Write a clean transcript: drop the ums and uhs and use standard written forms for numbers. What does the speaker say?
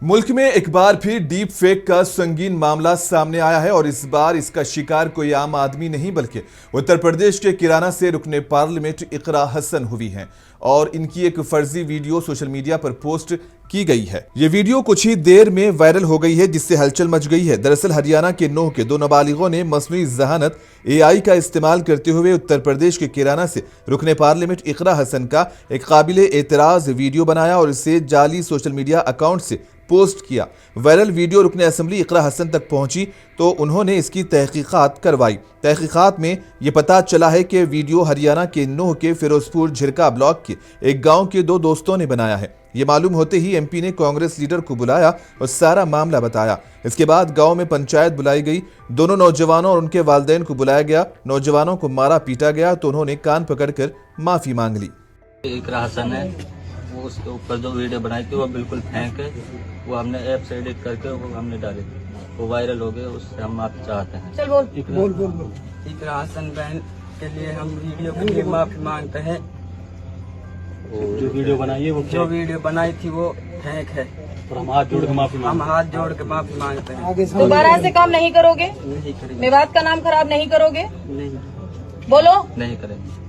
मुल्क में एक बार फिर डीप फेक का संगीन मामला सामने आया है और इस बार इसका शिकार कोई आम आदमी नहीं बल्कि उत्तर प्रदेश के किराना से रुकने पार्लियामेंट इकरा हसन हुई हैं और इनकी एक फर्जी वीडियो सोशल मीडिया पर पोस्ट की गई है। ये वीडियो कुछ ही देर में वायरल हो गई है जिससे हलचल मच गई है। दरअसल हरियाणा के नूह के दो नाबालिगों ने मसनूई जहानत AI का इस्तेमाल करते हुए उत्तर प्रदेश के किराना से रुकने पार्लियामेंट इकरा हसन का एक काबिल एतराज वीडियो बनाया और इसे जाली सोशल मीडिया अकाउंट से पोस्ट किया। वायरल वीडियो रुकने असेंबली इकरा हसन तक पहुंची तो उन्होंने इसकी तहकीकात करवाई। तहकीकात में ये पता चला है कि वीडियो हरियाणा के नूह के फिरोजपुर झिरका ब्लॉक के एक गांव के दो दोस्तों ने बनाया है। ये मालूम होते ही MP ने कांग्रेस लीडर को बुलाया और सारा मामला बताया। इसके बाद गांव में पंचायत बुलाई गई। दोनों नौजवानों और उनके वालिदैन को बुलाया गया। नौजवानों को मारा पीटा गया तो उन्होंने कान पकड़कर माफी मांग ली। इकरा हसन है, वो उसके ऊपर जो वीडियो बनाई थी वो बिल्कुल फेंक है। वो हमने ऐप से एडिट करके वो हमने डाली, वो वायरल हो गए। उससे हम माफी चाहते हैं। चल बोल। इकरा हसन बहन के लिए हम वीडियो के लिए माफी मांगते हैं। जो वीडियो बनाई है वो जो वीडियो बनाई थी वो फेंक है और हम हाथ जोड़ के माफी मांगते हैं। दोबारा ऐसे काम नहीं करोगे? नहीं करेंगे। मेवात का नाम खराब नहीं करोगे? नहीं बोलो। नहीं करेंगे।